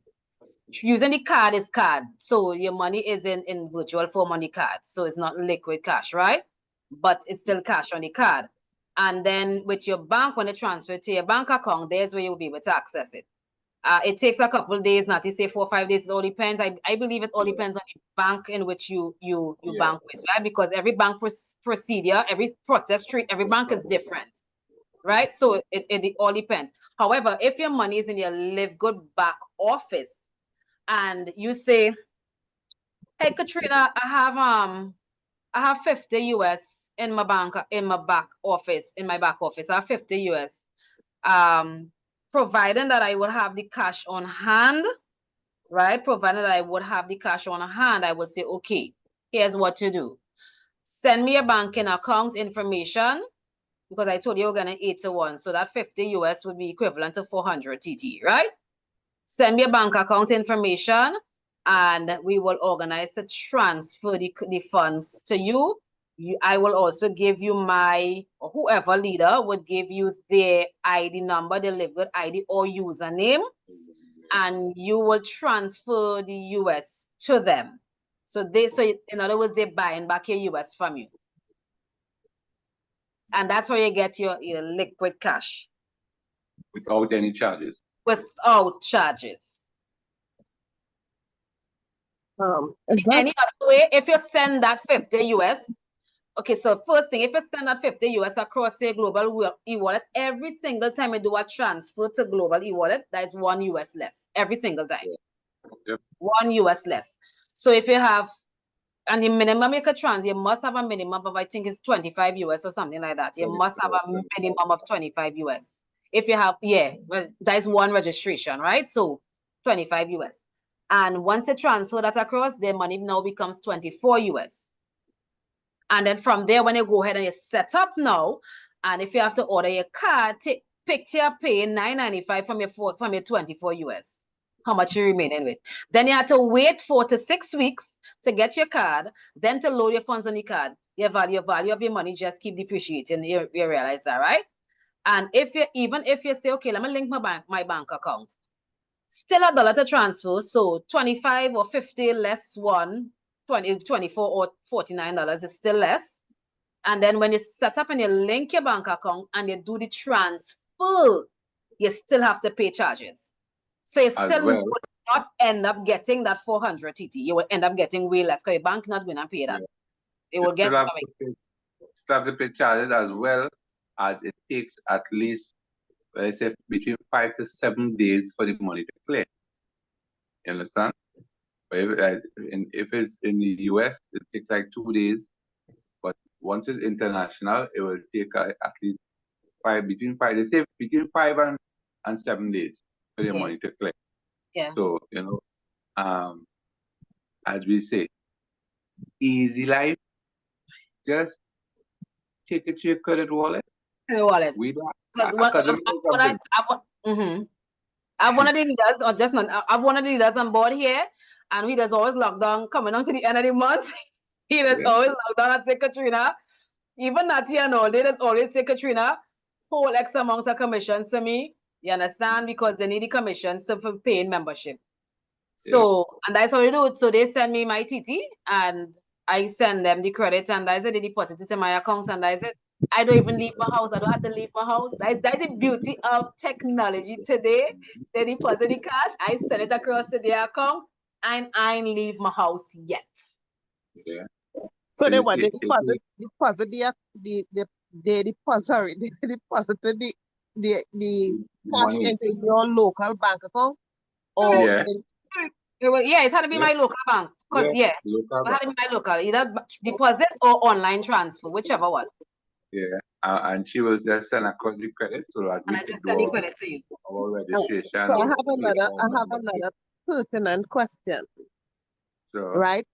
Using the card is card. So your money is in virtual form on the card. So it's not liquid cash, right? But it's still cash on the card. And then with your bank, when it transfers to your bank account, there's where you'll be able to access it. It takes a couple of days, not to say 4 or 5 days. It all depends. I believe it all depends on the bank in which you bank with, right? Because every bank procedure, every process treat, every bank is different, right? So it all depends. However, if your money is in your LiveGOOD back office, and you say, "Hey, Katrina, I have 50 US in my back office. I have 50 US. Providing that I would have the cash on hand, right? Provided that I would have the cash on hand, I would say, okay, here's what to do. Send me a banking account information, because I told you we're gonna 8-to-1. So that 50 US would be equivalent to 400 TT, right? Send me a bank account information, and we will organize to transfer the funds to you. I will also give you or whoever leader would give you their ID number, the LiveGOOD ID or username, and you will transfer the US to them. So in other words, they're buying back your US from you. And that's how you get your liquid cash. Without any charges. Without charges. Any other way, if you send that 50 US, okay, so first thing, if you send that 50 US across your global e-wallet, every single time you do a transfer to global e-wallet, that is 1 US less. Every single time. Yep. 1 US less. So if you have, and the minimum you could you must have a minimum of, I think it's 25 US or something like that. You must have a minimum of 25 US. If you have, well, that is one registration, right? So 25 US. And once you transfer that across, their money now becomes 24 US. And then from there, when you go ahead and you set up now, and if you have to order your card, picture pay $9.95 from your 24 US. How much you remaining with? Then you have to wait 4 to 6 weeks to get your card, then to load your funds on the card. Your value of your money just keep depreciating. You realize that, right? And if you say, okay, let me link my bank account, still $1 to transfer, so 25 or 50 less 24 or $49 is still less. And then when you set up and you link your bank account and you do the transfer, you still have to pay charges. So you still will not end up getting that 400 TT. You will end up getting way less because your bank not going to pay that. They will still have to pay charges, as well as it takes at least, I say, between 5 to 7 days for the money to clear. You understand? But if it's in the US, it takes like 2 days. But once it's international, it will take at least between 5 and 7 days for the money to clear. Yeah. So, as we say, easy life. Just take it to your credit wallet. Wallet. Because I've one of the leaders, or just not, I've one of the leaders on board here, and he does always lockdown coming on to the end of the month. He does always lockdown and say, Katrina, even Nathaniel and all, they just always say, Katrina, whole X amount of commissions to me. You understand? Because they need the commissions for paying membership. So, and that's how you do it. So they send me my TT and I send them the credit and I said they deposit it in my account and I said, I don't even leave my house. I don't have to leave my house. That's the beauty of technology today. They deposit the cash, I send it across to their account and I ain't leave my house yet. Yeah. So they what? They deposit they deposited the cash Money. into your local bank account, or Yeah. Yeah, it had to be my local bank. Because local it had to be my local, either deposit or online transfer, whichever one. Yeah. And she was just send across the credit so that we And I could just do send the credit to you. our registration. So I have another pertinent question. So, right?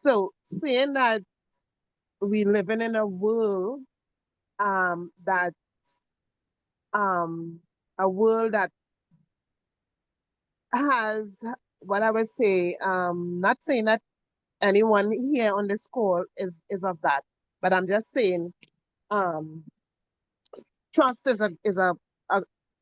So saying that we living in a world that a world that has what I would say, not saying that anyone here on this call is of that, but I'm just saying trust is a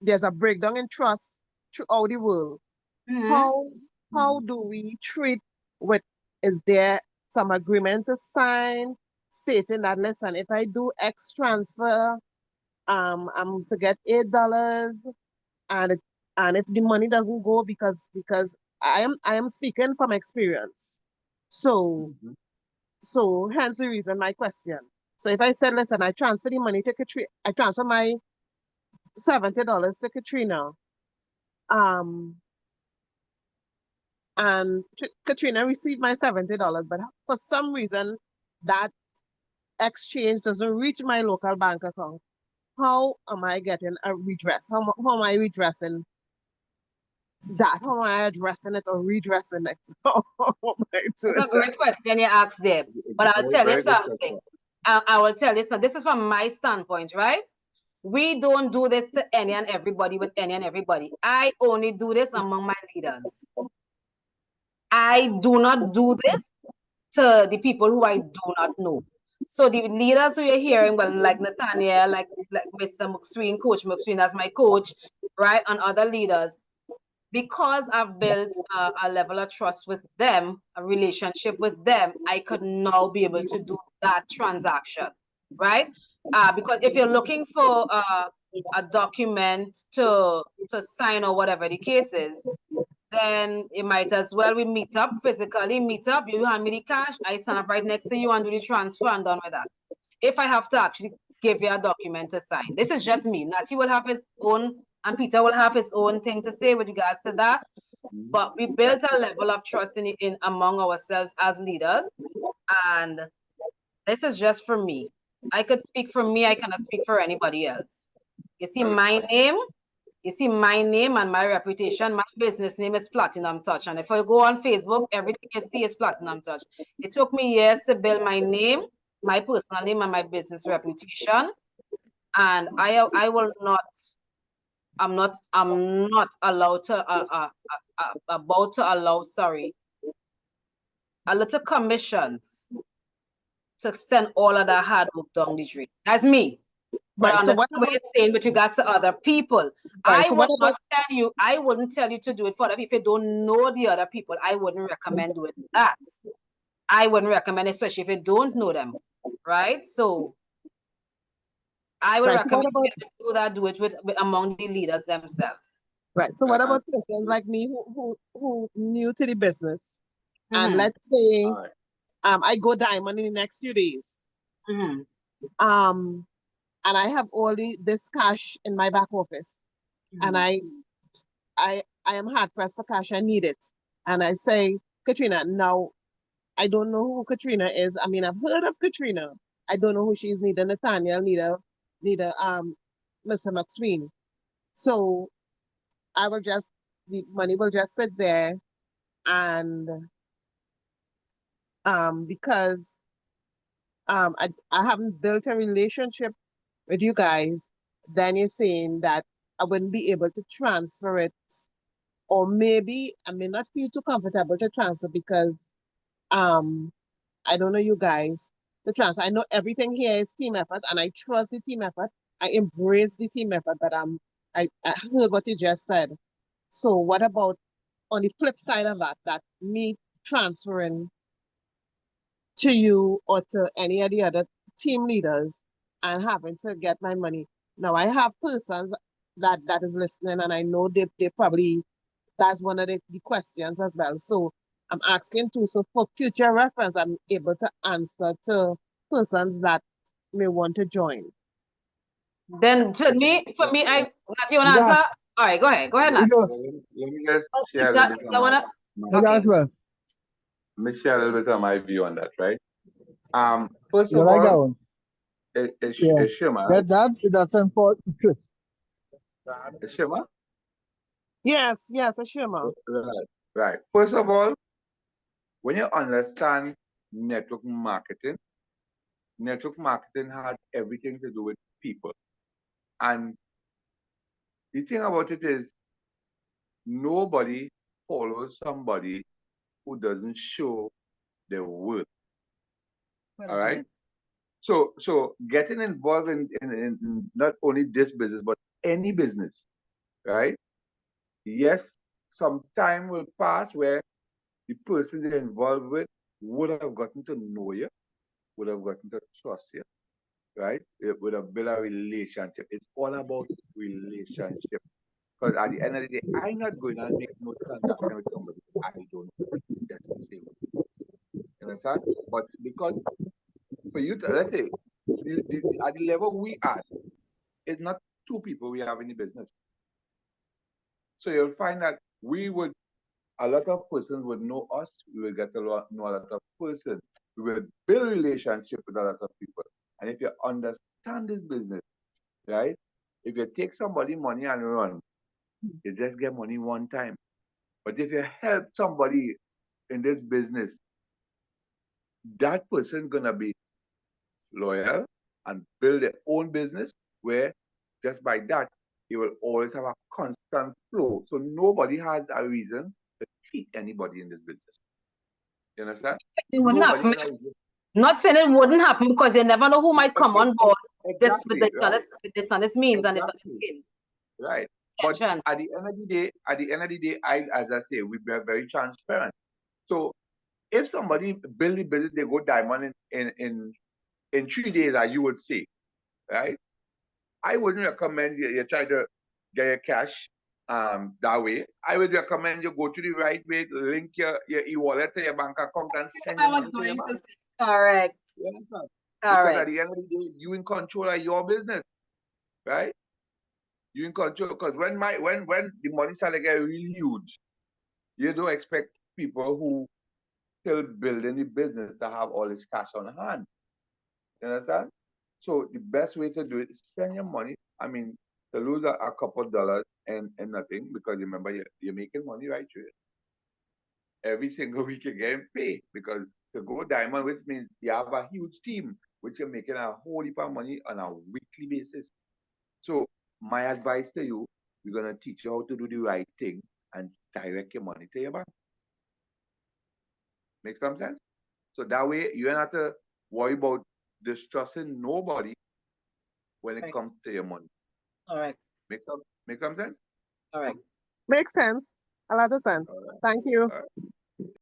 there's a breakdown in trust throughout the world. How do we treat with, is there some agreement to sign stating that, listen, if I do X transfer, I'm to get $8, and if the money doesn't go because I am speaking from experience. So hence the reason my question. So if I said, listen, I transfer the money to Katrina, I transfer my $70 to Katrina, and Katrina received my $70, but for some reason that exchange doesn't reach my local bank account. How am I getting a redress? How am I redressing that? How am I addressing it or redressing it? How am I doing That's a great question you asked there. But I'll tell you something. I will tell you something. This is from my standpoint, right? We don't do this to any and everybody with any and everybody. I only do this among my leaders. I do not do this to the people who I do not know. So the leaders who you're hearing, well, like Nathaniel, like Mr. McSween, Coach McSween as my coach, right, and other leaders, because I've built a level of trust with them, a relationship with them, I could now be able to do that transaction, right? Because if you're looking for a document to sign or whatever the case is, then it might as well we meet up physically, you hand me the cash, I stand up right next to you and do the transfer and done with that. If I have to actually give you a document to sign. This is just me. Natty will have his own and Peter will have his own thing to say with regards to that. But we built a level of trust in among ourselves as leaders. And this is just for me. I could speak for me, I cannot speak for anybody else. You see my name and my reputation, my business name is Platinum Touch. And if I go on Facebook, everything you see is Platinum Touch. It took me years to build my name, my personal name and my business reputation. And I will not, I'm not allowed to, about to allow, a lot of commissions to send all of that hard work down the drain. That's me. But right? I understand what you're saying with regards to other people. Right, I would not tell you, I wouldn't tell you to do it for other people. If you don't know the other people, I wouldn't recommend doing that. I wouldn't recommend, especially if you don't know them, right? So I would recommend you to do it with among the leaders themselves. Right. So what about persons like me who new to the business, and let's say I go diamond in the next few days, and I have all this cash in my back office, and I am hard pressed for cash. I need it, and I say, Katrina, now I don't know who Katrina is. I mean, I've heard of Katrina. I don't know who she is. Neither Nathaniel, neither Mr. McSween. So I will just, the money will just sit there, and because I haven't built a relationship with you guys, then you're saying that I wouldn't be able to transfer it, or maybe I may not feel too comfortable to transfer because I don't know you guys to transfer. I know everything here is team effort, and I trust the team effort. I embrace the team effort, but I heard what you just said. So what about on the flip side of that me transferring to you or to any of the other team leaders and having to get my money? Now I have persons that is listening, and I know they probably, that's one of the questions as well. So I'm asking too, so for future reference, I'm able to answer to persons that may want to join. Then for me, Nat, you want to Yeah. answer? All right, go ahead, Nat. Let me just share a little bit of Okay. let me share a little bit of my view on that, right? First You of like that all, one? a shimmer, right? That's important. A shimmer? Yes, Ashima. Right. First of all, when you understand network marketing has everything to do with people. And the thing about it is, nobody follows somebody who doesn't show their worth. All right. So getting involved in not only this business, but any business, right? Yes, some time will pass where the person you're involved with would have gotten to know you, would have gotten to trust you, right? It would have built a relationship. It's all about relationship. Because at the end of the day, I'm not going to make no transaction with somebody I don't know. That's the same. You understand? But because for you to, let's say, at the level we are, it's not two people we have in the business. So you'll find that a lot of persons would know us. We will get to know a lot of persons. We will build relationship with a lot of people. And if you understand this business, right? If you take somebody money and run, you just get money one time. But if you help somebody in this business, that person gonna be loyal and build their own business where just by that, you will always have a constant flow. So nobody has a reason to cheat anybody in this business. You understand? It wouldn't Nobody happen. has a reason. Not saying it wouldn't happen, because you never know who might come on board just with Exactly, right? dishonest means and dishonest Exactly. gains. Right. But Chance. at the end of the day, as I say, we are very transparent. So if somebody build the business, they go diamond in 3 days, as you would say, right? I wouldn't recommend you try to get your cash that way. I would recommend you go to the right way, link your e-wallet to your bank account and send your money to your bank. Correct. You understand? Correct. Because at the end of the day, you in control of your business, right? You in control, because when the money started to get really huge, you don't expect people who still building the business to have all this cash on hand. You understand? So the best way to do it is send your money. I mean, to lose a couple of dollars and nothing, because remember you're making money, right? Every single week you're getting paid, because to go diamond, which means you have a huge team, which you're making a whole heap of money on a weekly basis. So my advice to you, we're gonna teach you how to do the right thing and direct your money to your bank. Make some sense? So that way you don't have to worry about distrusting nobody when it comes to your money. All right. Make some sense? All right. Makes sense. A lot of sense. Thank you.